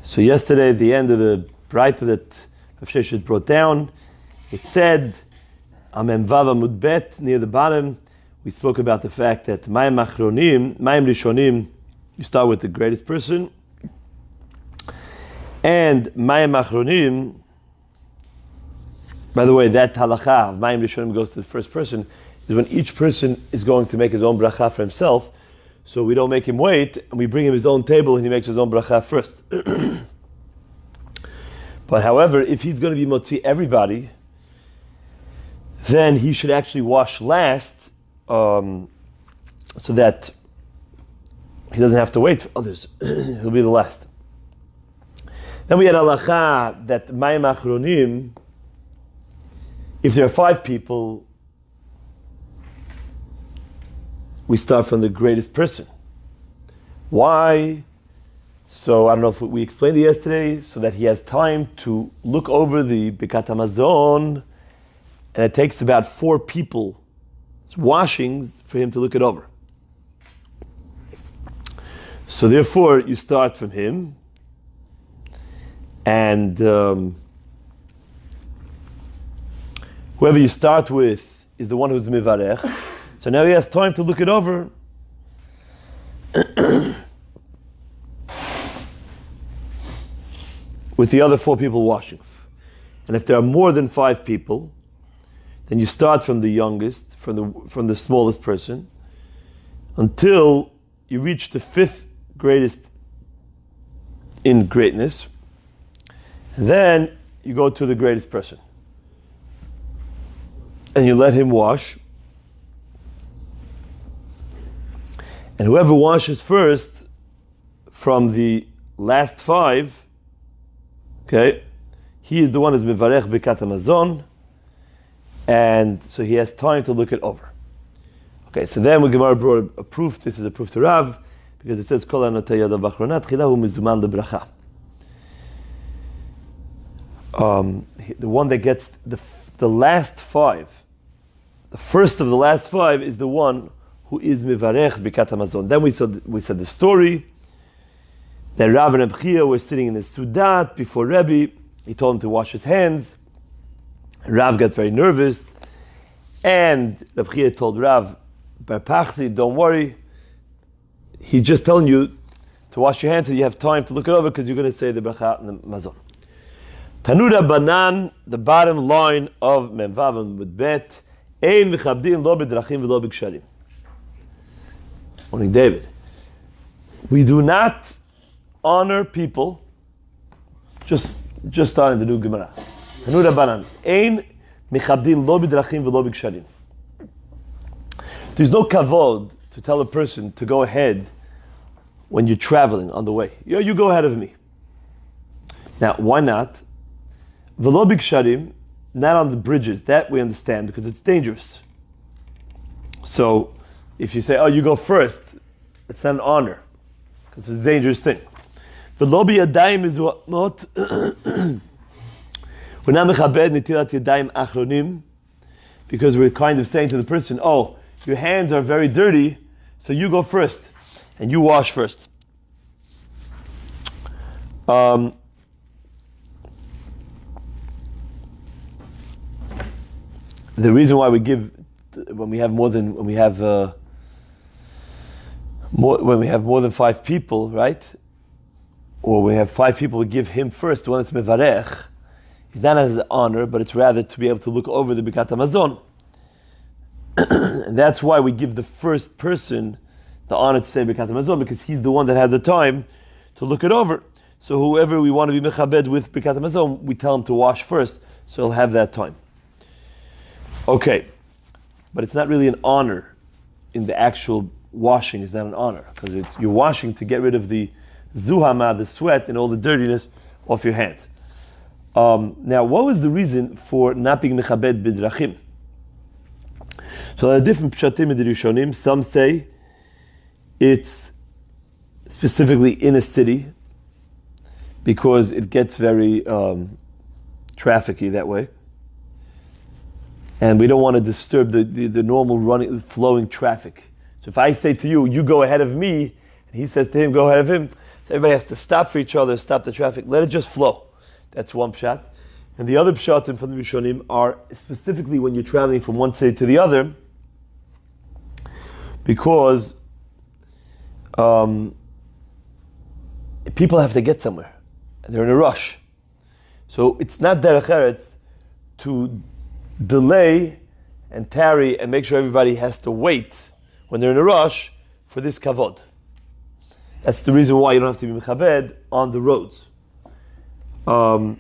So yesterday, at the end of the brayta that Rav Sheshet brought down, it said, Amem Vav Amud Bet, near the bottom, we spoke about the fact that Mayim Achronim, Mayim Rishonim, you start with the greatest person, and Mayim Achronim, by the way, that halakha, Mayim Rishonim goes to the first person, is when each person is going to make his own bracha for himself, so we don't make him wait, and we bring him his own table and he makes his own bracha first. But however, if he's going to be motzi everybody, then he should actually wash last, so that he doesn't have to wait for others. He'll be the last. Then we had halacha that Mayim Achronim, if there are 5 people, we start from the greatest person. Why? So I don't know if we explained it yesterday, so that he has time to look over the Birkat Hamazon, and it takes about 4 people's washings for him to look it over. So therefore, you start from him, and whoever you start with is the one who's mivarech. So now he has time to look it over. With the other 4 people washing. And if there are more than 5 people, then you start from the youngest, from the smallest person, until you reach the 5th greatest in greatness. And then you go to the greatest person. And you let him wash. And whoever washes first from the last 5, okay, he is the one who's mivarech Birkat Hamazon, and so he has time to look it over. Okay, so then we Gemara brought a proof. This is a proof to Rav, because it says Kol Hanoteh Yadav Achronat Chilahu Mizuman LeBracha. The one that gets the last 5, the first of the last 5 is the one who is mivarech Birkat Hamazon. Then we said the story that Rav and Reb Chia were sitting in the Sudat before Rebbe. He told him to wash his hands. Rav got very nervous, and Reb Chia told Rav, Bar Pachsi, don't worry. He's just telling you to wash your hands so you have time to look it over, because you're going to say the bracha and the mazon. Tanura Banan, the bottom line of Memvav and Bet, Ein Mechabdin lo b'drachim v'lo b'ksharim. Morning, David. We do not honor people. Just starting the new Gemara. Tanura Banan. Ein mechabdin lo b'drachim v'lo b'ksharim. There's no kavod to tell a person to go ahead when you're traveling on the way. You go ahead of me. Now, why not? V'lo b'ksharim, not on the bridges. That we understand, because it's dangerous. So, if you say, you go first, it's not an honor, because it's a dangerous thing. V'lo b'yadayim is what not. We're not mechabed nitilat yadayim achronim, because we're kind of saying to the person, your hands are very dirty, so you go first, and you wash first. The reason why we give, when we have more than 5 people, right? Or we have 5 people, we give him first, the one that's mevarech. It's not as an honor, but it's rather to be able to look over the Birkat Hamazon. And that's why we give the first person the honor to say Birkat Hamazon, because he's the one that had the time to look it over. So whoever we want to be mechabed with Birkat Hamazon, we tell him to wash first, so he'll have that time. Okay, but it's not really an honor in the actual washing. It's not an honor, because you're washing to get rid of the zuhama, the sweat, and all the dirtiness off your hands. Now, what was the reason for not being mechabed bidrachim? So there are different pshatim in the Rishonim. Some say it's specifically in a city, because it gets very trafficky that way. And we don't want to disturb the normal flowing traffic. So if I say to you, you go ahead of me, and he says to him, go ahead of him, So everybody has to stop for each other, stop the traffic, let it just flow. That's one pshat. And the other pshatim from the Rishonim are specifically when you're traveling from one city to the other, because people have to get somewhere, and they're in a rush. So it's not derech eretz to delay and tarry and make sure everybody has to wait when they're in a rush for this kavod. That's the reason why you don't have to be mechabed on the roads. And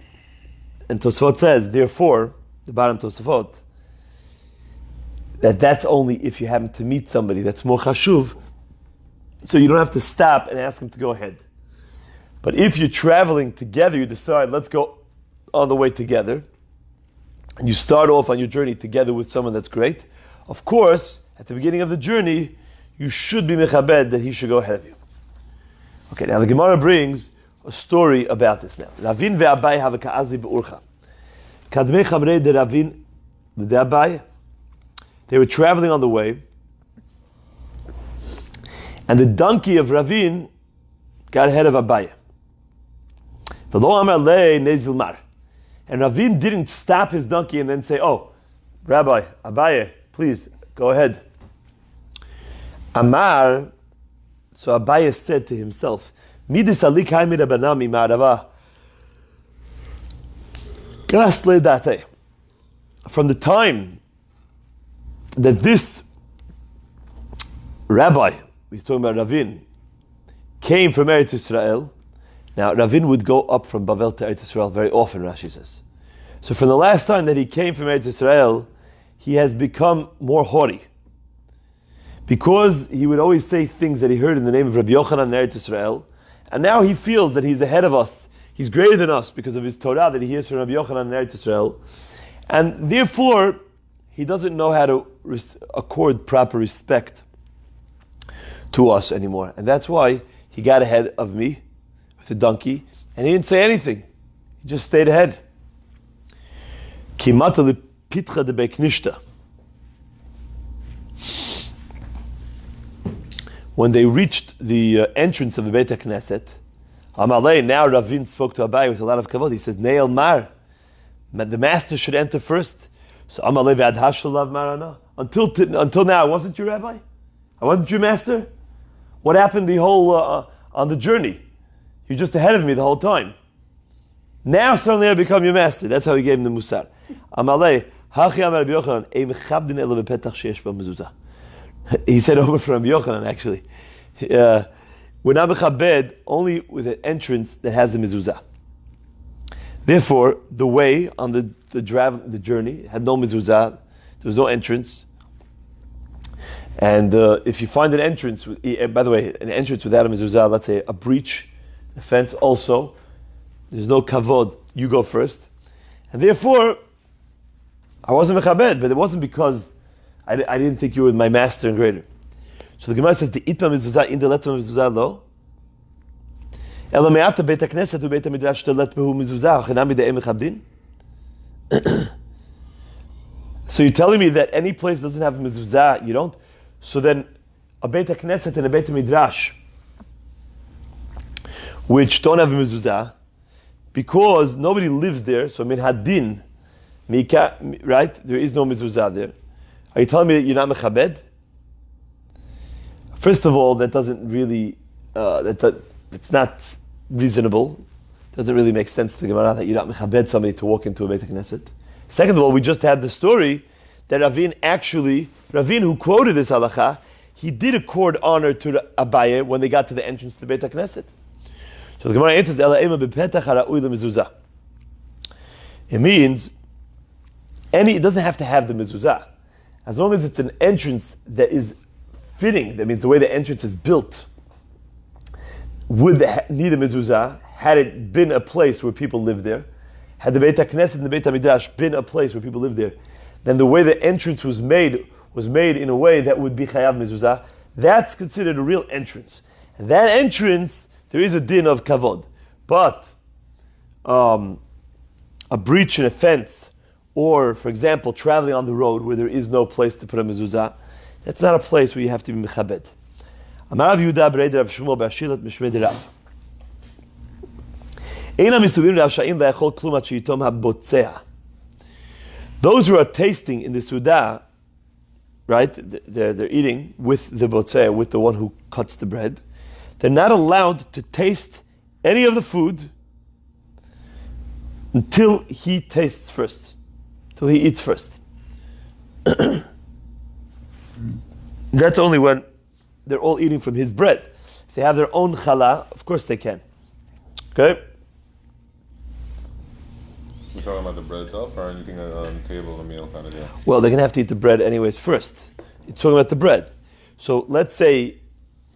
Tosafot says, therefore, the bottom Tosafot, that's only if you happen to meet somebody that's more chashuv, so you don't have to stop and ask him to go ahead. But if you're traveling together, you decide, let's go on the way together, and you start off on your journey together with someone that's great, of course, at the beginning of the journey, you should be mechabed that he should go ahead of you. Okay, now the Gemara brings a story about this now. Ravin ve'Abai have a ka'azi be'urcha. Kadmei chamrei de Ravin de Abai. They were traveling on the way, and the donkey of Ravin got ahead of Abai. V'lo amar lei nezil mar. And Ravin didn't stop his donkey and then say, "Oh, Rabbi, Abaye, please go ahead." Amar, so Abaye said to himself, "Midis alik haimi rabanami ma'arava gas le date." From the time that this rabbi, he's talking about Ravin, came from Eretz Yisrael. Now, Ravin would go up from Bavel to Eretz Yisrael very often, Rashi says. So from the last time that he came from Eretz Yisrael, he has become more haughty. Because he would always say things that he heard in the name of Rabbi Yochanan in Eretz Yisrael, and now he feels that he's ahead of us. He's greater than us because of his Torah that he hears from Rabbi Yochanan in Eretz Yisrael. And therefore, he doesn't know how to accord proper respect to us anymore. And that's why he got ahead of me with the donkey, and he didn't say anything. He just stayed ahead. Kimata lepitcha de beknishta. When they reached the entrance of the Beit HaKnesset, Amalei, now Ravin spoke to Abai with a lot of kavod. He says, Neil Mar, the master should enter first. So Amalei ve'ad hashalav marana. Until now, I wasn't your rabbi? I wasn't your master? What happened the whole, on the journey? You're just ahead of me the whole time. Now suddenly I become your master. That's how he gave him the musar. Amalei, hachi amar Rabbi Yochanan, ei mechabdin ela bepetach sheyesh ba mezuzah. He said over from Rabbi Yochanan, actually. We're not mechabed only with an entrance that has the mezuzah. Therefore, the way on the journey had no mezuzah. There was no entrance. And if you find an entrance, by the way, an entrance without a mezuzah, let's say a breach, a fence also, there's no kavod, you go first. And therefore, I wasn't mechabed, but it wasn't because I didn't think you were my master and greater. So the Gemara says, the itma mezuzah in the letma mezuzah lo. Ela me'ata beit HaKnesset u beit HaMidrash telet behu mezuzah, chenami de'em mechabdin. So you're telling me that any place doesn't have mezuzah, you don't? So then, a Beit HaKnesset and a Beit HaMidrash, which don't have a mezuzah, because nobody lives there, so min hadin, right? There is no mezuzah there. Are you telling me that you're not mechabed? First of all, that doesn't really, it's not reasonable. It doesn't really make sense to the Gemara that you're not mechabed somebody to walk into a Beit HaKnesset. Second of all, we just had the story that Ravin who quoted this halacha, he did accord honor to Abaye when they got to the entrance to the Beit HaKnesset. So the Gemara answers, it means, it doesn't have to have the mezuzah. As long as it's an entrance that is fitting, that means the way the entrance is built would need a mezuzah, had it been a place where people live there, had the Beit HaKnesset and the Beit HaMidrash been a place where people live there, then the way the entrance was made in a way that would be chayav mezuzah. That's considered a real entrance. And that entrance, there is a din of kavod. But a breach in a fence, or, for example, traveling on the road where there is no place to put a mezuzah, that's not a place where you have to be mechabed. Amar Rav Yehuda b'rei Rav Shmuel b'ashilat mishmei Rav. Those who are tasting in the Suda, right, they're eating with the botzeh, with the one who cuts the bread, they're not allowed to taste any of the food until he tastes first, till he eats first. That's only when they're all eating from his bread. If they have their own challah, of course they can. Okay? We're talking about the bread itself or anything on the table, a meal kind of deal? Well, they're going to have to eat the bread anyways first. It's talking about the bread. So let's say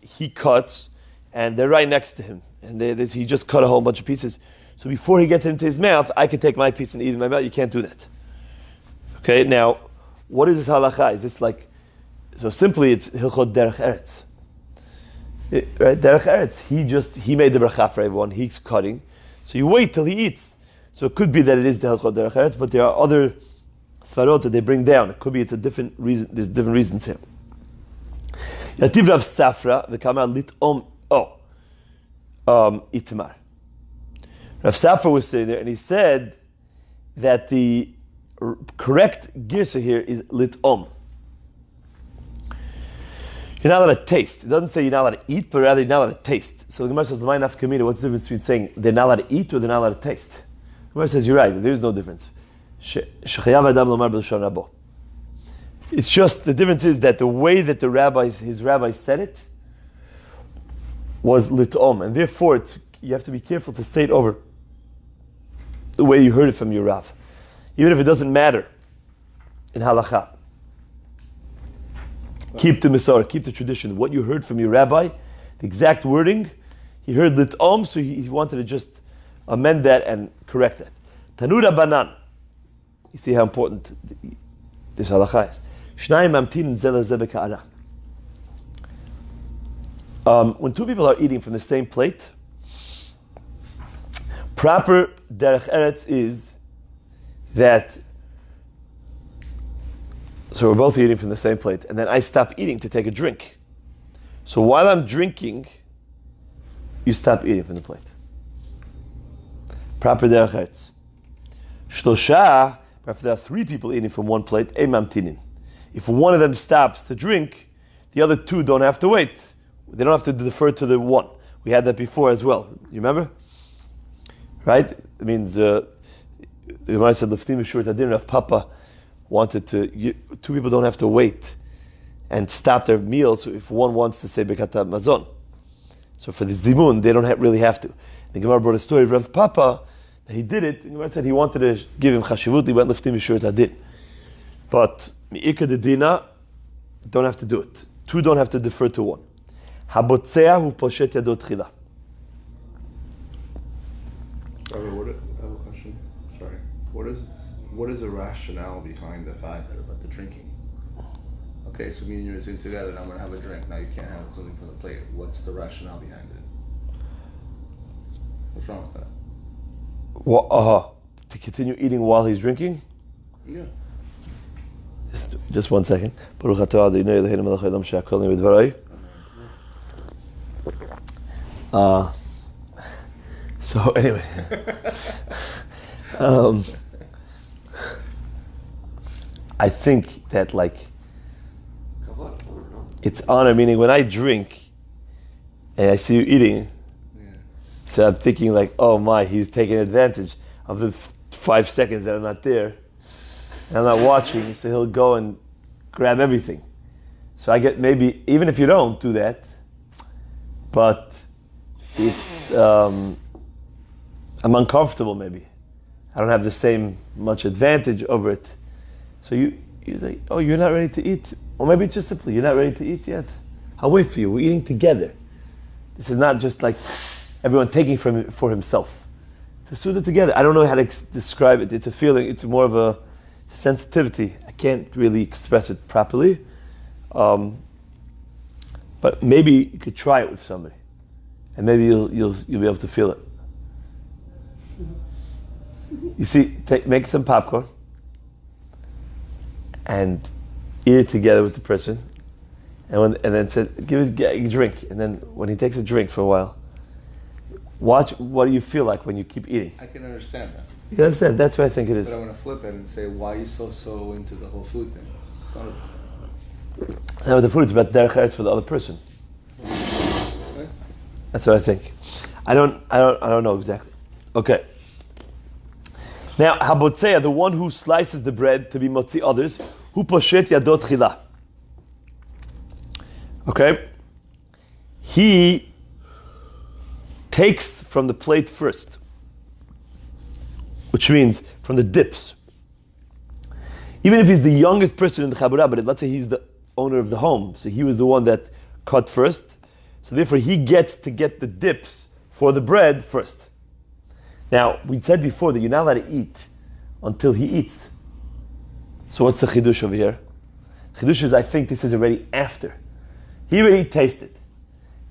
he cuts and they're right next to him. And he just cut a whole bunch of pieces. So before he gets it into his mouth, I can take my piece and eat it in my mouth. You can't do that. Okay, now, what is this halakha? Is this like, so simply it's hilchot derech eretz. Right, derech eretz. He made the bracha for everyone. He's cutting. So you wait till he eats. So it could be that it is the hilchot derech eretz, but there are other svarot that they bring down. It could be it's a different reason. There's different reasons here. Yativ Rav Safra v'kamar litom itmar. Rav Safra was sitting there and he said that the correct girsa here is litom. You're not allowed to taste. It doesn't say you're not allowed to eat, but rather you're not allowed to taste. So the Gemara says, "L'may nafka mina." What's the difference between saying they're not allowed to eat or they're not allowed to taste? The Gemara says, you're right. There is no difference. It's just the difference is that the way that his rabbi said it was litom, and therefore you have to be careful to say it over the way you heard it from your Rav, even if it doesn't matter in halakha. Keep the Masorah, keep the tradition. What you heard from your rabbi, the exact wording, he heard litom, so he wanted to just amend that and correct that. Tanura banan. You see how important this halakha is. Shnayim mamtinin zeh lezeh b'ka'ara. When two people are eating from the same plate, proper derech eretz is that, so we're both eating from the same plate, and then I stop eating to take a drink. So while I'm drinking, you stop eating from the plate. Proper derech eretz. Shlosha, if there are three people eating from one plate, ein mamtinin. If one of them stops to drink, the other two don't have to wait. They don't have to defer to the one. We had that before as well. You remember? Right? It means the Gemara said, "Leftim b'shur tadin." Rav Papa wanted to. Two people don't have to wait and stop their meals if one wants to say Birkat Mazon. So for the zimun, they don't really have to. The Gemara brought a story of Rav Papa that he did it. The Gemara said he wanted to give him chashivut. He went leftim b'shur tadin, but mi'ika de dina don't have to do it. Two don't have to defer to one. Habotzeah hu poshet yado tchila. I have a question. Sorry. What is the rationale behind the fact that about the drinking? Okay, so me and you are sitting together and I'm gonna have a drink. Now you can't have something from the plate. What's the rationale behind it? What's wrong with that? To continue eating while he's drinking? Yeah. Just 1 second. Baruch atah Adonai Eloheinu melech haolam she'akol nהיה b'dvaray. So anyway, I think that it's honor, meaning when I drink and I see you eating, so I'm thinking oh my, he's taking advantage of the 5 seconds that I'm not there and I'm not watching, so he'll go and grab everything. So I get maybe, even if you don't do that, but it's, I'm uncomfortable maybe. I don't have the same much advantage over it. So you say, oh, you're not ready to eat. Or maybe it's just simply, you're not ready to eat yet. I'll wait for you. We're eating together. This is not just everyone taking for himself. It's a suda together. I don't know how to describe it. It's a feeling. It's more of a sensitivity. I can't really express it properly. But maybe you could try it with somebody. And maybe you'll be able to feel it. You see, make some popcorn and eat it together with the person, and then give it a drink. And then when he takes a drink for a while, Watch, what do you feel like when you keep eating? I can understand that. You understand? That's what I think it is. But I want to flip it and say, why are you so into the whole food thing? It's not It's not about the food, it's about derech eretz for the other person. okay. That's what I think. I don't know exactly. Okay. Now, habotzeya, the one who slices the bread to be motzi others, hu poshet yadot chila. Okay? He takes from the plate first, which means from the dips. Even if he's the youngest person in the chabura, but let's say he's the owner of the home, so he was the one that cut first, so therefore he gets to get the dips for the bread first. Now, we said before that you're not allowed to eat until he eats. So what's the chidush over here? Chidush is, I think this is already after. He already tasted.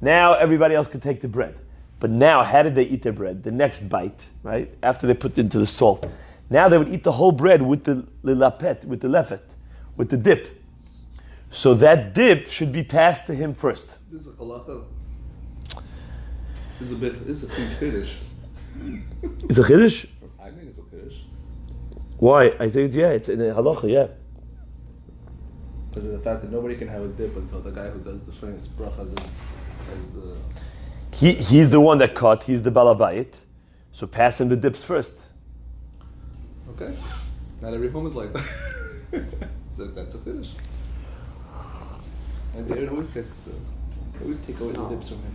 Now everybody else can take the bread. But now, how did they eat their bread? The next bite, right? After they put it into the salt. Now they would eat the whole bread with the lapet, with the lefet, with the dip. So that dip should be passed to him first. This is a halacha. This is a huge kiddush. It's a chiddush? I think it's a kiddush. Why? I think it's in the halacha, yeah. Because of the fact that nobody can have a dip until the guy who does the famous bracha has the... He's the one that cut, he's the balabayit. So pass him the dips first. Okay. Not every home is like that. So that's a finish. And David always gets to... They always take away the dips from him.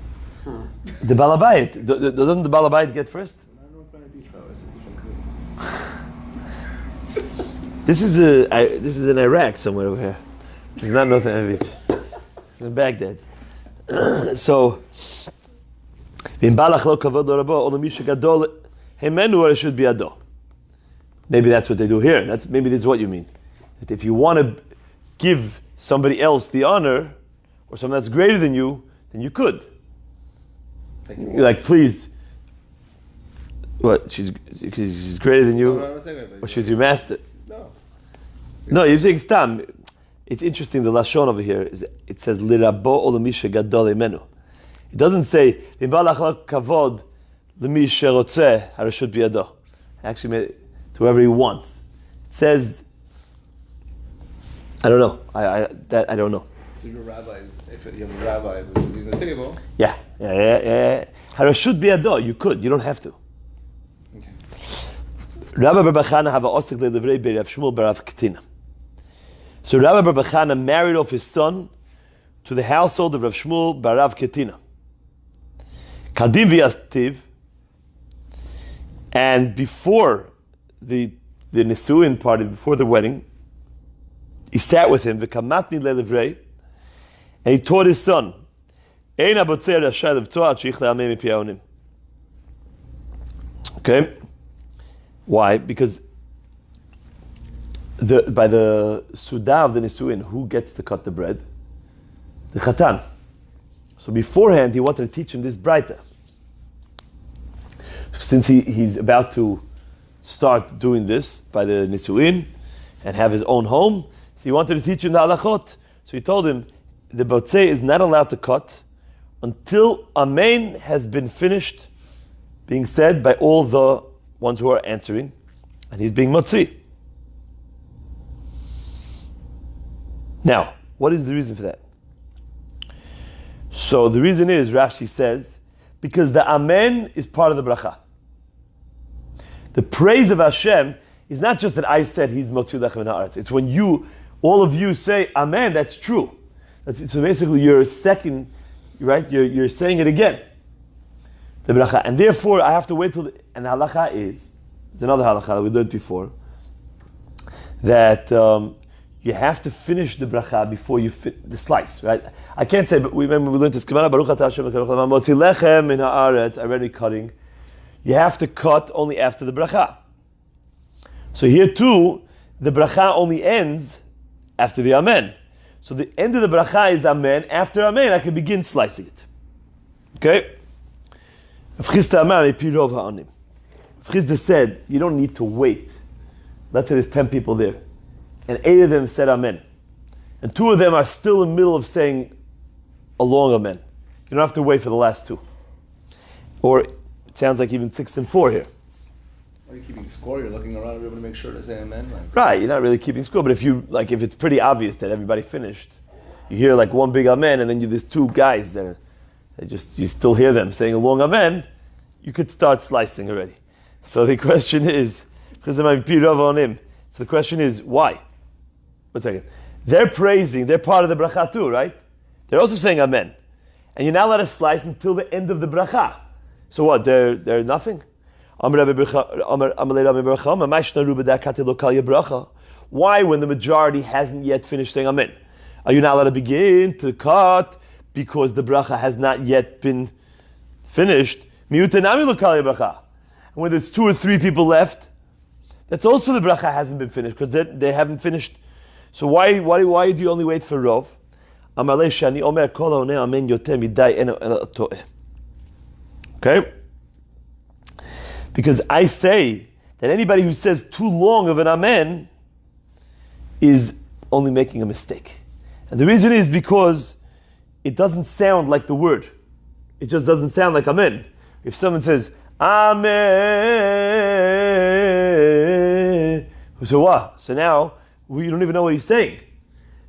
The balabayit, doesn't the balabayit get first? I don't know if I'm beach row. It's a different group. This is in Iraq somewhere over here. It's not Northern Beach. It's in Baghdad. So, maybe that's what they do here. Maybe this is what you mean. That if you want to give somebody else the honor, or someone that's greater than you, then you could. You're like, please. What? She's greater than you? No, I'm not saying that. Or she's your master? No. No, you're saying stam. It's interesting, the lashon over here, it says, Lirabo olamisha gadol emenu. It doesn't say, kavod lemi sherotzeh harashut biyado. Actually, to whoever he wants. It says, I don't know. I don't know. So your rabbis, if you have a rabbi who's doing the table. Yeah. Harashut biyado, you could, you don't have to. Okay. Rabbi Barbachana have a osik le'levrei b'Rav Shmuel b'Rav Ketina. So Rabbi Barbachana married off his son to the household of Rav Shmuel b'Rav Ketina. Kadim v'yastiv, and before the Nisuin party, before the wedding, he sat with him, v'kamatni le'levrei, and he taught his son, Ein abotzei rashay levtoa ad sheich le'amei mipi ha'onim. Okay? Why? Because by the Sudah of the Nisuin, who gets to cut the bread? The Chatan. So beforehand, he wanted to teach him this Braita. Since he's about to start doing this by the Nisuin and have his own home, so he wanted to teach him the halachot. So he told him, the Botzei is not allowed to cut until Amen has been finished being said by all the ones who are answering, and he's being Motzi. Now, what is the reason for that? So the reason is, Rashi says, because the Amen is part of the bracha. The praise of Hashem is not just that I said He's Motzi Lechem min haaretz. It's when all of you say Amen, that's true. So basically you're second, right? You're saying it again. The bracha. And therefore I have to wait till and the halacha it's another halacha that we learned before, that you have to finish the bracha before you fit the slice, right? I can't say, but we learned this. Baruch atah Hashem motzi lechem min haaretz, already cutting. You have to cut only after the bracha. So here too, the bracha only ends after the amen. So the end of the bracha is amen. After amen, I can begin slicing it. Okay? Chisda said, you don't need to wait. Let's say there's 10 people there, and 8 of them said amen, and 2 of them are still in the middle of saying a long amen. You don't have to wait for the last 2. Or sounds like even 6 and 4 here. Are you keeping score? You're looking around everybody to make sure to say amen? Right, you're not really keeping score, but if it's pretty obvious that everybody finished, you hear like one big amen, and then there's 2 guys there, you still hear them saying a long amen, you could start slicing already. So the question is, why? 1 second. They're praising, they're part of the bracha too, right? They're also saying amen. And you're not allowed to slice until the end of the bracha. So what, they're nothing? Why, when the majority hasn't yet finished saying amen? Are you not allowed to begin to cut because the bracha has not yet been finished? And when there's 2 or 3 people left, that's also the bracha hasn't been finished because they haven't finished. So why do you only wait for Rov? Okay? Because I say that anybody who says too long of an amen is only making a mistake. And the reason is because it doesn't sound like the word. It just doesn't sound like amen. If someone says, amen, so what? So now, you don't even know what he's saying.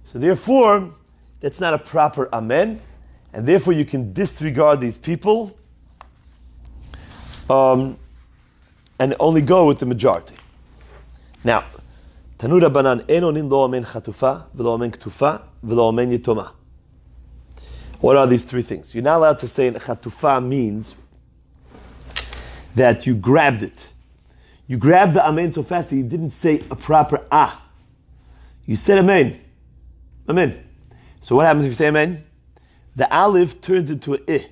So therefore, that's not a proper amen, and therefore you can disregard these people and only go with the majority. Now, Tanu Rabbanan en onin lo amen chatufa v'lo amen ktufa v'lo amen yitoma. What are these 3 things? You're not allowed to say chatufa means that you grabbed it. You grabbed the amen so fast that you didn't say a proper ah. You said amen. Amen. So what happens if you say amen? The aleph turns into a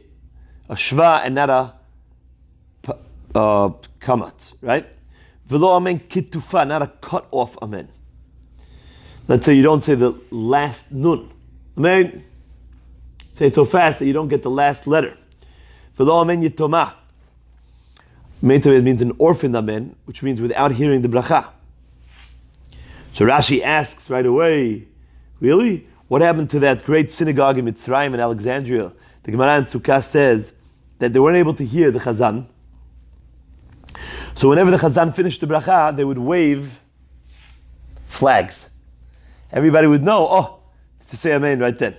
shva and not a kamat, right? V'lo amen kitufa, not a cut off amen. Let's say you don't say the last nun. Amen. Say it so fast that you don't get the last letter. V'lo amen yitoma. It means an orphan amen, which means without hearing the bracha. So Rashi asks right away, really? What happened to that great synagogue in Mitzrayim in Alexandria? The Gemara in Sukkah says that they weren't able to hear the Chazan. So whenever the Chazan finished the bracha, they would wave flags. Everybody would know, to say amen right then.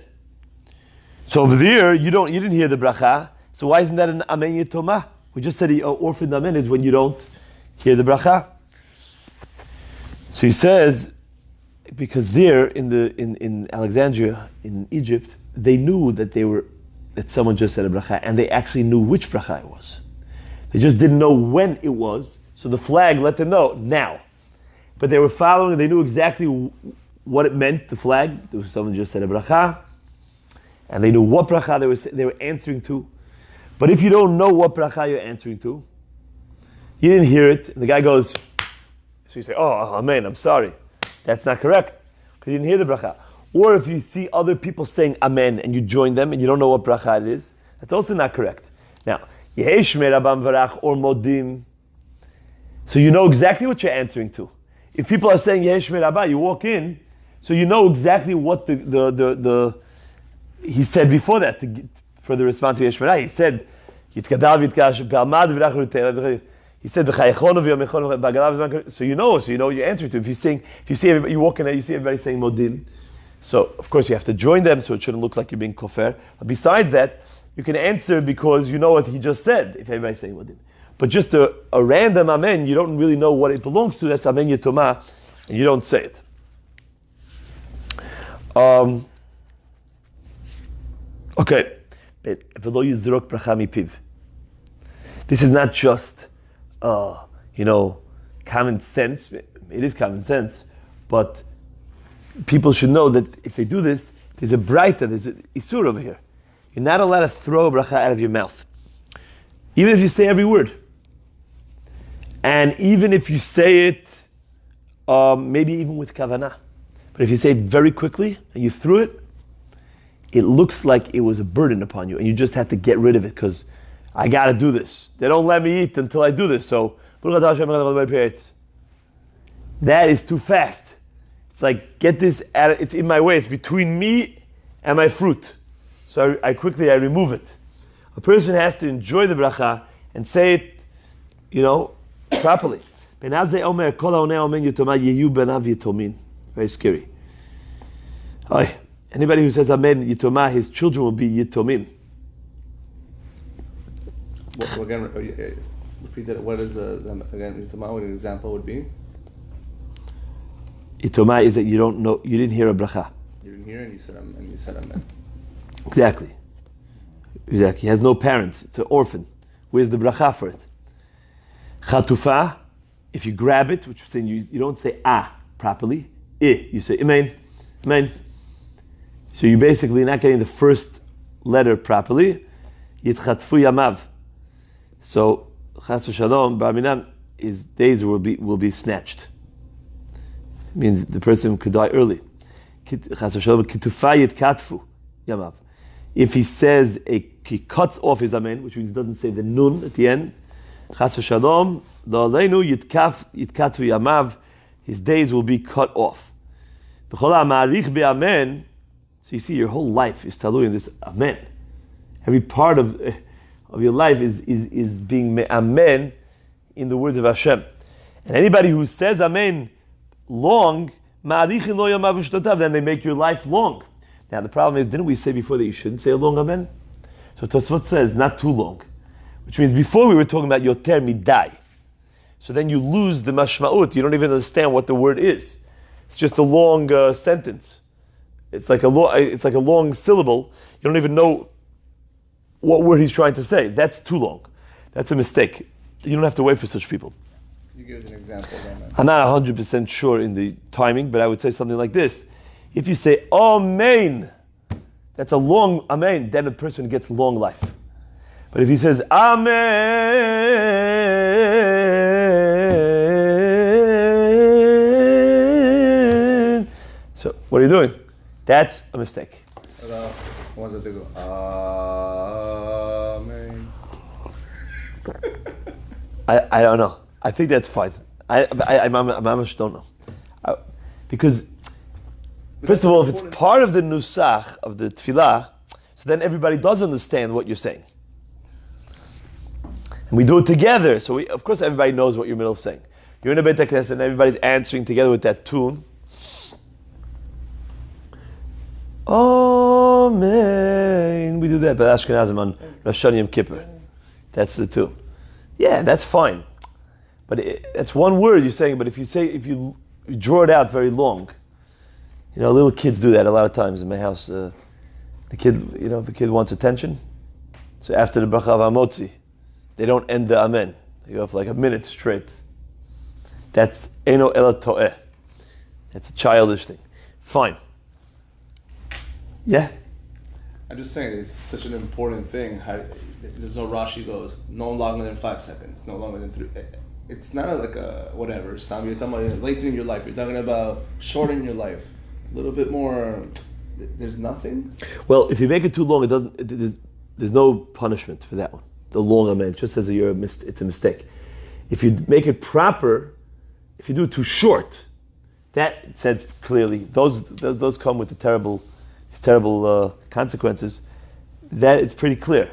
So over there, you didn't hear the bracha. So why isn't that an amen yitomah? We just said orphan amen is when you don't hear the bracha. So he says, because there in Alexandria, in Egypt, they knew that someone just said a bracha, and they actually knew which bracha it was. They just didn't know when it was, so the flag let them know now. But they were following, they knew exactly what it meant, the flag. There was someone just said a bracha, and they knew what bracha they were answering to. But if you don't know what bracha you're answering to, you didn't hear it, and the guy goes, so you say, amen, I'm sorry. That's not correct, because you didn't hear the bracha. Or if you see other people saying amen, and you join them, and you don't know what bracha it is, that's also not correct. Now, Yehesh merabam varach or modim, so you know exactly what you're answering to. If people are saying Yehesh merabah, you walk in, so you know exactly what he said before that, for the response to Yehesh merabah. He said, Yitkadav yitkash b'almad v'rach. He said, so you know you're answering to. If you see everybody, you walk in there, you see everybody saying modim. So of course you have to join them, so it shouldn't look like you're being kofer. But besides that, you can answer because you know what he just said, if everybody's saying modim. But just a random amen, you don't really know what it belongs to, that's amen yitoma, and you don't say it. Okay. This is not just common sense. It is common sense, but people should know that if they do this, there's a braita, there's an isur over here. You're not allowed to throw a bracha out of your mouth, even if you say every word, and even if you say it, maybe even with kavanah. But if you say it very quickly and you threw it, it looks like it was a burden upon you, and you just had to get rid of it because I got to do this. They don't let me eat until I do this. So, that is too fast. It's like, get this out. It's in my way. It's between me and my fruit. So I quickly remove it. A person has to enjoy the bracha and say it properly. Very scary. Anybody who says Amen Yitomah, his children will be Yitomim. Again, repeat that. What is again Yitomah? What an example would be? Yitomah is that you didn't hear a bracha. You didn't hear, and you said Amen. Exactly. He has no parents. It's an orphan. Where's the bracha for it? Chatufa, if you grab it, which is saying you don't say properly. You say Amen. So you're basically not getting the first letter properly. Yitchatfu yamav. So chas v'shalom, ba'aminan, his days will be snatched. It means the person could die early. Chas v'shalom, kitufa yitkatfu yamav. If he says he cuts off his amen, which means he doesn't say the nun at the end, chas v'shalom, la'aleinu yitkatfu yamav, his days will be cut off. B'chol ha'ma'arich be'amen. So you see, your whole life is talui in this amen. Every part of your life is being amen in the words of Hashem. And anybody who says amen long, then they make your life long. Now the problem is, didn't we say before that you shouldn't say a long amen? So Tosfot says not too long, which means before we were talking about yoter midai. So then you lose the mashma'ut. You don't even understand what the word is. It's just a long sentence. It's like a long syllable. You don't even know what word he's trying to say. That's too long. That's a mistake. You don't have to wait for such people. You give an example. I'm not 100% sure in the timing, but I would say something like this. If you say Amen, that's a long Amen, then a person gets long life. But if he says Amen, so what are you doing? That's a mistake. Ones that they go, Amen. I don't know. I think that's fine. I don't know. Because, first of all, if it's part of the nusach of the tefillah, so then everybody does understand what you're saying. And we do it together, so of course everybody knows what you're in the middle of saying. You're in a Beit HaKnesset and everybody's answering together with that tune. Amen. We do that by Ashkenazim on Rosh Hashanah Yom Kippur. That's the tune. Yeah, that's fine. But that's one word you're saying, but if you draw it out very long, little kids do that a lot of times in my house. The kid, if a kid wants attention, so after the bracha of Hamotzi, they don't end the amen. They go for like a minute straight. That's eno ela to'eh. That's a childish thing. Fine. Yeah. I'm just saying, it's such an important thing. There's no Rashi goes, no longer than 5 seconds, no longer than 3. It's not like a whatever. It's not, you're talking about lengthening your life. You're talking about shortening your life. A little bit more. There's nothing. Well, if you make it too long, there's no punishment for that one. The long amen just says that it's a mistake. If you make it proper, if you do it too short, that says clearly those come with the terrible consequences. That is pretty clear.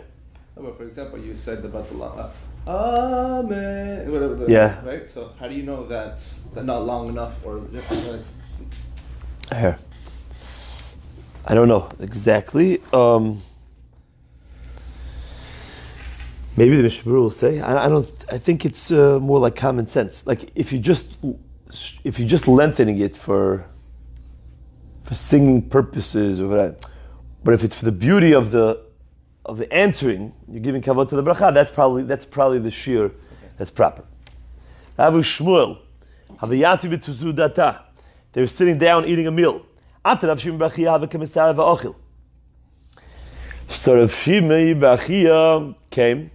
But for example, you said about the long, amen, whatever. Yeah. Right. So how do you know that's not long enough, or that's? Here. I don't know exactly. Maybe the Mishnah will say. I think it's more like common sense. Like if you're just lengthening it for singing purposes or whatever, but if it's for the beauty of the answering, you're giving kavod to the bracha. That's probably the shir that's proper. Ravu Shmuel, havayati b'tuzudata. They're sitting down eating a meal. So Rav Shimei Bachia came,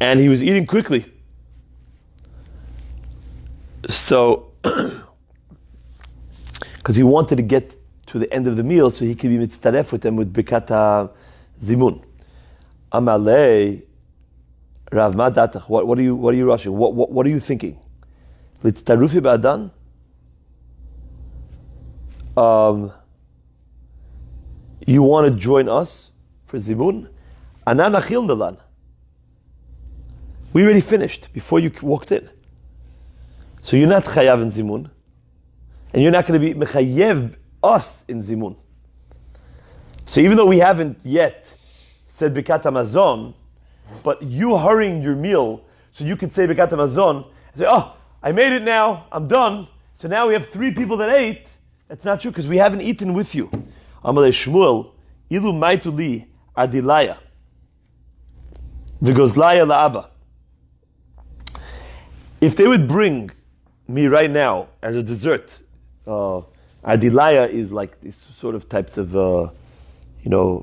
and he was eating quickly. So, because he wanted to get to the end of the meal, so he could be mitzaref with them with Birkat Zimun. Amalei Rav Madatach. What are you rushing? What are you thinking? Litztarufi ba'adan. You want to join us for Zimun? Anan achil nalan. We already finished before you walked in. So you're not chayav in zimun, and you're not going to be mechayev us in zimun. So even though we haven't yet said Birkat Hamazon, but you hurrying your meal so you could say Birkat Hamazon and say, oh, I made it now, I'm done. So now we have 3 people that ate. That's not true because we haven't eaten with you. Amalei Shmuel, ilu maitu li adilaya, v'gozlaya la'aba. If they would bring me right now as a dessert, adilaya is like these sort of types of,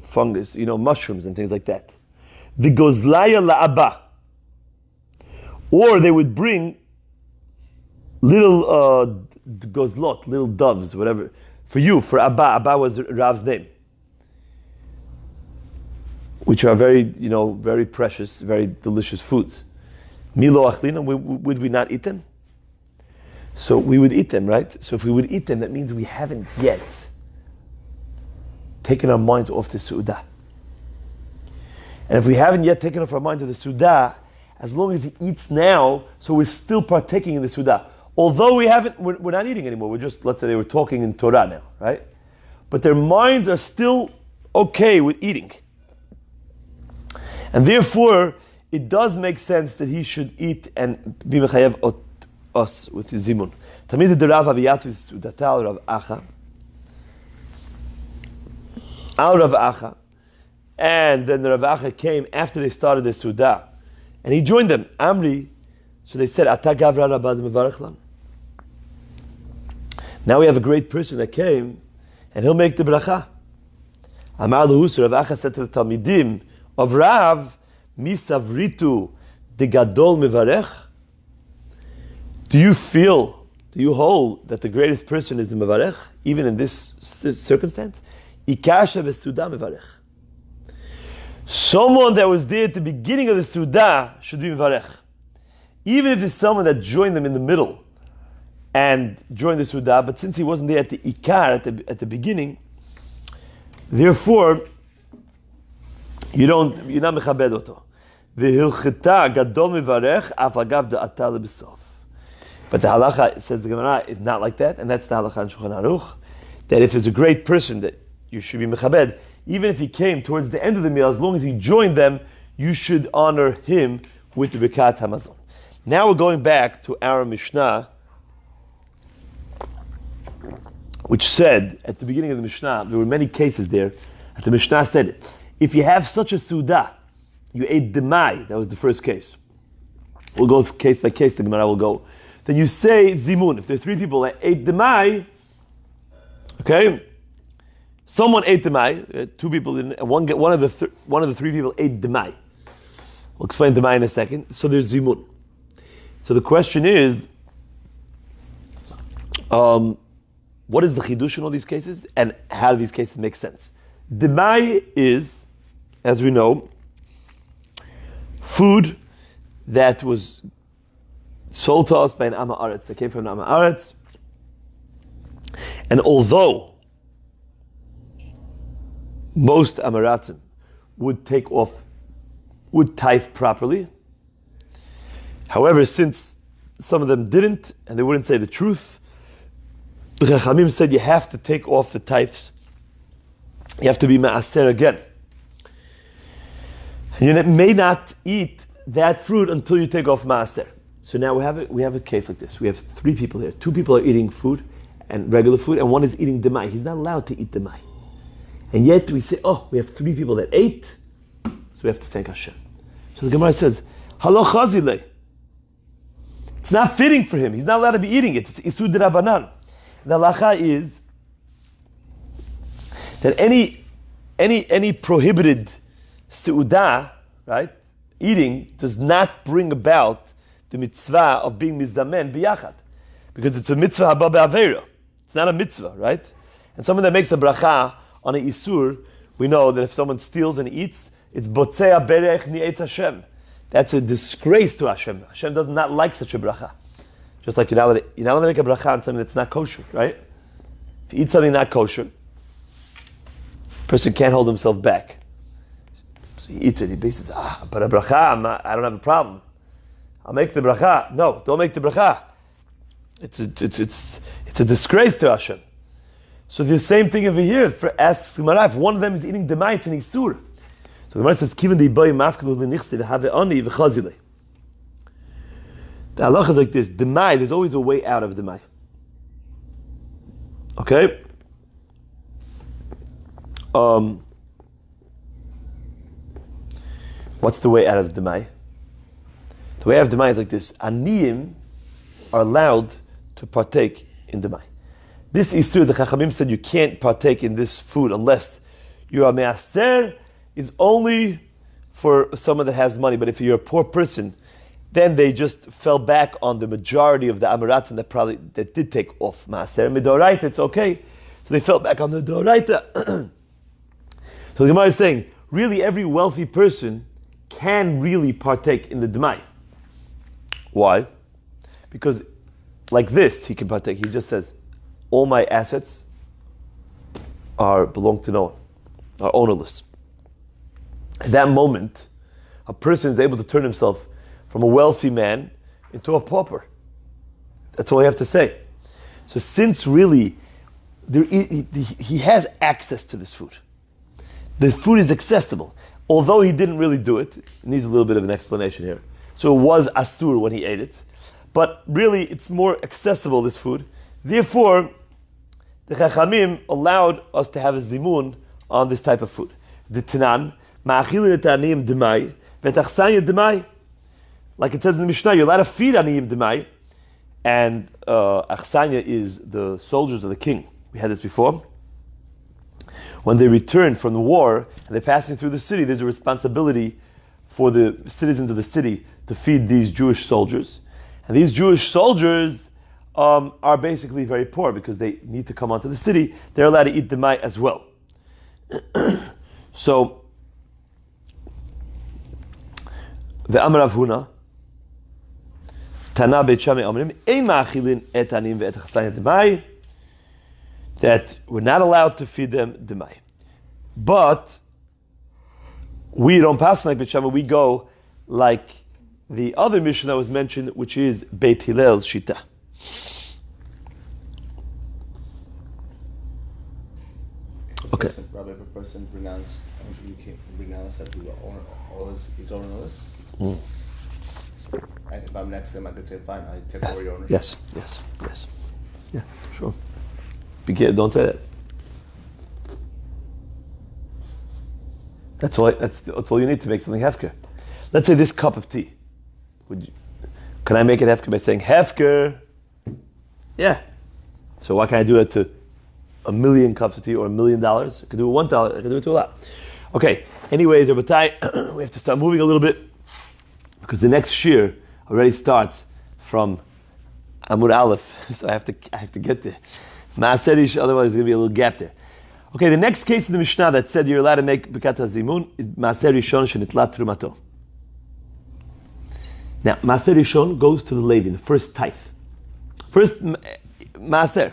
fungus, mushrooms and things like that. V'gozlaya la'aba. Or they would bring little gozlot, little doves, whatever, for you, for Abba. Abba was Rav's name, which are very, very precious, very delicious foods. Milo achlina, would we not eat them? So we would eat them, right? So if we would eat them, that means we haven't yet taken our minds off the Su'udah. And if we haven't yet taken off our minds of the Su'udah, as long as he eats now, so we're still partaking in the Su'udah. Although we're not eating anymore. We're just, let's say they were talking in Torah now, right? But their minds are still okay with eating. And therefore, it does make sense that he should eat and be mechayev us with his zimun. Tamid the Rav Abiyat with Sudatal Rav Acha. Al Rav Acha. And then the Rav Acha came after they started the Sudah. And he joined them. Amri. So they said, Ata Gavra Rabad Mevarech Lan. Now we have a great person that came, and he'll make the bracha. Amar Luhus, Rav Acha said to the Talmidim of Rav, Misavritu de Gadol Mevarech. Do you hold that the greatest person is the Mevarech, even in this circumstance? Ikasha Besudah Mevarech. Someone that was there at the beginning of the Sudah should be Mevarech. Even if it's someone that joined them in the middle and joined the Sudah, but since he wasn't there at the Ikar, at the beginning, therefore, you're not mechabed oto. V'hilcheta gadol mevarech af agav da'ata lebesof. But the halacha, says the Gemara, is not like that, and that's the halacha in Shulchan Aruch, that if it's a great person that you should be mechabed, even if he came towards the end of the meal, as long as he joined them, you should honor him with the Birkat Hamazon. Now we're going back to our Mishnah, which said, at the beginning of the Mishnah, there were many cases there, that the Mishnah said, if you have such a Sudah, you ate Demai, that was the first case. We'll go case by case, the Gemara will go. Then you say Zimun, if there's 3 people that ate Demai, okay, someone ate Demai, 2 people didn't, and one of the 3 people ate Demai. We'll explain Demai in a second. So there's Zimun. So the question is, what is the chidush in all these cases, and how do these cases make sense? Demai is, as we know, food that was sold to us by an Amma Aretz, that came from an Amma Aretz, and although most Amaratzim would tithe properly, however, since some of them didn't, and they wouldn't say the truth, the Chachamim said you have to take off the tithes. You have to be ma'aser again. And you may not eat that fruit until you take off ma'aser. So now we have a case like this. We have 3 people here. 2 people are eating food, and regular food, and one is eating demai. He's not allowed to eat demai. And yet we say, we have 3 people that ate, so we have to thank Hashem. So the Gemara says, Halo chazile. It's not fitting for him. He's not allowed to be eating it. It's isur d'Rabbanan. The halacha is that any prohibited seudah, right, eating, does not bring about the mitzvah of being mizdamen biyachad, because it's a mitzvah haba be'aveira. It's not a mitzvah, right? And someone that makes a bracha on a isur, we know that if someone steals and eats, it's botzea berech ni'etz Hashem. That's a disgrace to Hashem. Hashem does not like such a bracha. Just like you're not allowed to make a bracha on something that's not kosher, right? If you eat something not kosher, a person can't hold himself back. So he eats it, he says, but a bracha, I don't have a problem. I'll make the bracha. No, don't make the bracha. It's a disgrace to Hashem. So the same thing over here. Asks Gemara, if one of them is eating demai, it's an isur. So the Gemara says, "Kiven the boy mafkelu lenichse v'have ani v'chazile." The halacha is like this: demai. There's always a way out of demai. Okay. What's the way out of the demai? The way out of demai is like this: aniyim are allowed to partake in demai. This isur, the Chachamim said you can't partake in this food unless you're a me'aser, is only for someone that has money. But if you're a poor person, then they just fell back on the majority of the Amaratzim that did take off Maaser. Midoraita, it's okay. So they fell back on the Doraita. So the Gemara is saying, really every wealthy person can really partake in the Demai. Why? Because like this, he can partake. He just says, all my assets belong to no one, are ownerless. At that moment, a person is able to turn himself from a wealthy man into a pauper. That's all you have to say. So since really he has access to this food, the food is accessible. Although he didn't really do it, it needs a little bit of an explanation here. So it was asur when he ate it, but really it's more accessible, this food. Therefore, the Chachamim allowed us to have a zimun on this type of food. The Tanan, ma'achilin et'aniyim demai, v'tachsanya demai. Like it says in the Mishnah, you're allowed to feed aniyim demai, and achsanya is the soldiers of the king. We had this before. When they return from the war and they're passing through the city, there's a responsibility for the citizens of the city to feed these Jewish soldiers. And these Jewish soldiers are basically very poor because they need to come onto the city. They're allowed to eat demai as well. So, the Amar Rav Huna, Tana Beit Shammai Amrim, Ein ma'achilin et anim ve'et chasanya demai, that we're not allowed to feed them demai. But we don't pass like Beit Shammai, we go like the other mission that was mentioned, which is Beit Hillel's Shita. Okay. Rabbi, if a person renounced that he's ownerless, and if I'm next to him, I could say, fine, I take over your ownership. Yes. Yeah, sure. Don't say that. That's all you need to make something hefker. Let's say this cup of tea. Can I make it hefker by saying hefker? Yeah. So why can't I do that to 1,000,000 cups of tea or $1 million? I could do it $1. I could do it to a lot. Okay. Anyways, Rabbatai, we have to start moving a little bit because the next shir already starts from Amud Aleph, so I have to get there. Maaserish, otherwise there's going to be a little gap there. Okay, the next case in the Mishnah that said you're allowed to make Birkat HaZimun is Maaser Rishon Shenitlat Trumato. Now, Maaser Rishon goes to the Levi, the first tithe. First Maaser.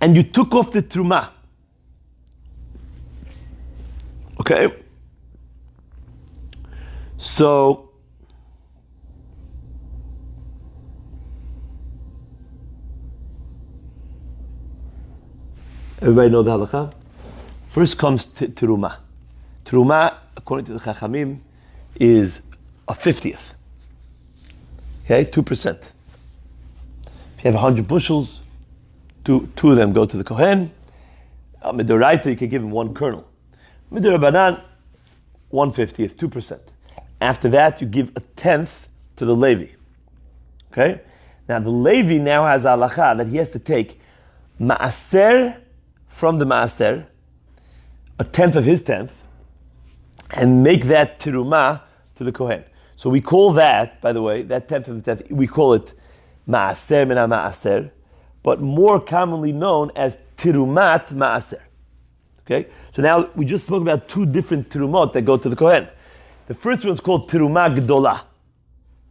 And you took off the Truma. Okay? So, everybody know the halakha? First comes Teruma. Teruma, according to the Chachamim, is a 50th. Okay, 2%. If you have 100 bushels, two of them go to the Kohen. Midoraita, you can give him one kernel. Midorabanan, 1/50th, 2%. After that, you give a 10th to the Levi. Okay? Now, the Levi now has a halakha that he has to take Maaser from the Maaser, a 10th of his 10th, and make that Teruma to the Kohen. So we call that, by the way, that 10th of the 10th, we call it Maaser Mina Maaser, but more commonly known as Terumat Maaser. Okay? So now we just spoke about two different Terumot that go to the Kohen. The first one is called Teruma Gdola,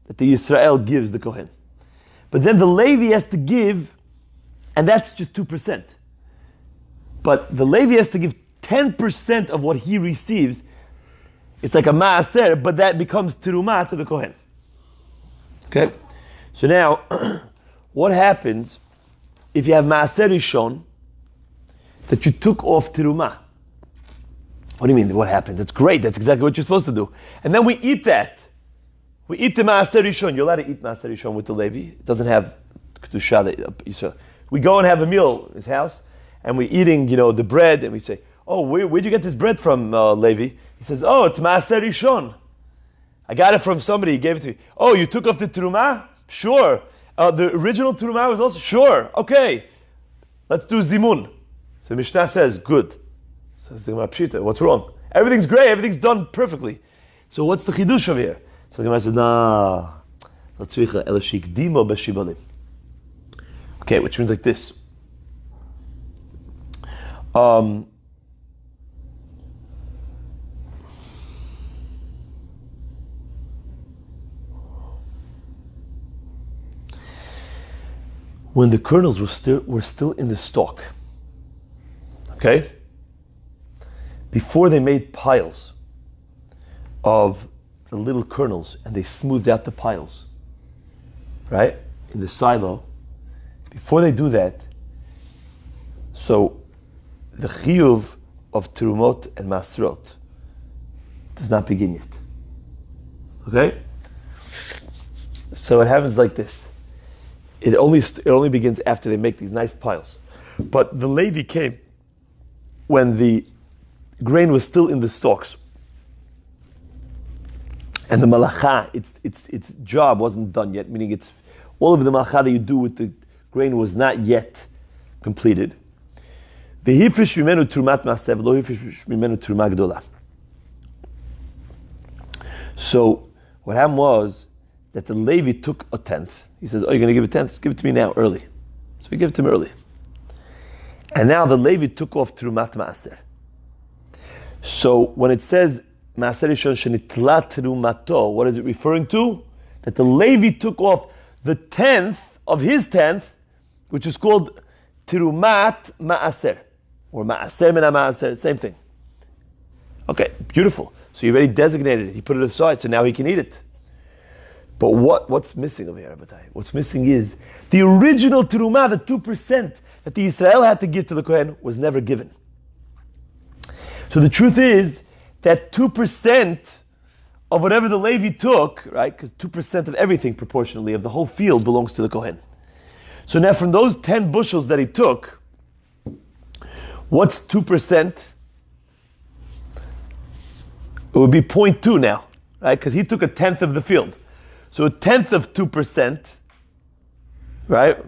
that the Yisrael gives the Kohen. But then the Levi has to give, and that's just 2%. But the Levi has to give 10% of what he receives. It's like a Maaser, but that becomes Teruma to the Kohen. Okay? So now, what happens if you have Maaser Rishon that you took off Terumah? What do you mean, what happened? That's great, that's exactly what you're supposed to do. And then we eat that. We eat the Maaser Rishon. You're allowed to eat Maaser Rishon with the Levi. It doesn't have Kedusha. We go and have a meal in his house, and we're eating, the bread, and we say, oh, where'd you get this bread from, Levi? He says, oh, it's Maaser Rishon. I got it from somebody, he gave it to me. Oh, you took off the Terumah? Sure. The original Terumah was also, sure. Okay, let's do Zimun. So Mishnah says, good. Says the Gemara Pshita, what's wrong? Everything's great, everything's done perfectly. So what's the Chidush over here? So the Gemara says, nah. Okay, which means like this. When the kernels were still in the stalk, okay? Before they made piles of the little kernels and they smoothed out the piles, right? In the silo, before they do that, so the chiyuv of terumot and masrot does not begin yet. Okay? So it happens like this. It only begins after they make these nice piles. But the Levi came when the grain was still in the stalks. And the malacha, its job wasn't done yet, meaning it's all of the malacha that you do with the grain was not yet completed. V'hifrish mimenu trumat maaser v'lo hifrish mimenu truma gdola. So what happened was that the Levi took a tenth. He says, oh, you're going to give a tenth? Give it to me now, early. So we give it to him early. And now the Levi took off trumat maaser. So when it says maaser rishon shenitla terumato, what is it referring to? That the Levi took off the tenth of his tenth, which is called terumat maaser, or maaser mina maaser, same thing. Okay, beautiful. So he already designated it. He put it aside, so now he can eat it. But what's missing over here, Rabbi? What's missing is the original terumah, the 2% that the Israel had to give to the Kohen, was never given. So the truth is that 2% of whatever the Levi took, right? Because 2% of everything proportionally of the whole field belongs to the Kohen. So now from those 10 bushels that he took, what's 2%? It would be 0.2 now, right? Because he took a tenth of the field. So a tenth of 2%, right,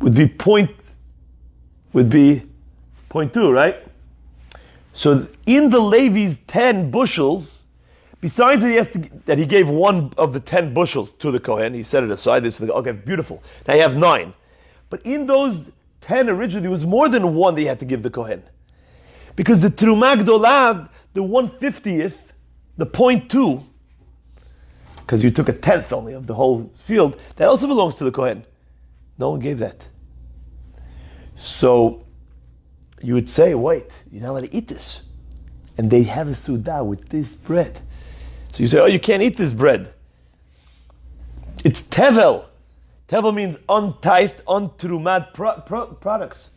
would be 0.2, right? So in the Levi's 10 bushels, besides that he gave one of the 10 bushels to the Kohen, he set it aside. Okay, beautiful. Now you have 9. But in those 10 originally, there was more than one that he had to give the Kohen. Because the Terumah Gdolah, the 1/50th, the 0.2, because you took a tenth only of the whole field, that also belongs to the Kohen. No one gave that. So you would say, wait, you're not allowed to eat this. And they have a sudah with this bread. So you say, oh, you can't eat this bread. It's tevel. Tevel means untithed, untrumad products.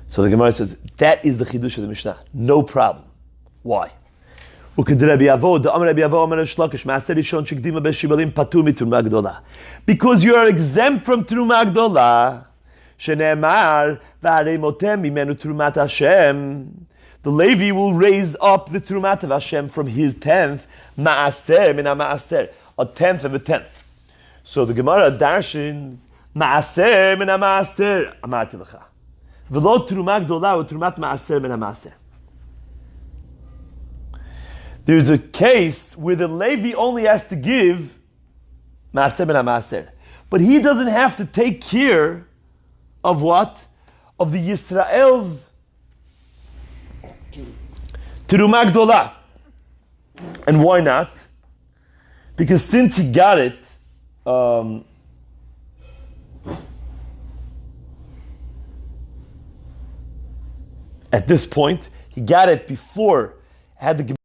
So the Gemara says, that is the chidush of the Mishnah. No problem. Why? Because you are exempt from Terumah Gdolah. The Levi will raise up the Terumat of Hashem from his tenth, maaser mina maaser, a tenth of a tenth. So the Gemara darshins, maaser mina maaser, amarti lecha. V'lo Terumah Gdolah u'Terumat maaser mina maaser. There's a case where the Levi only has to give maaser mina maaser, but he doesn't have to take care of what? Of the Yisrael's Terumah Gdolah. And why not? Because since he got it at this point, he got it before, had the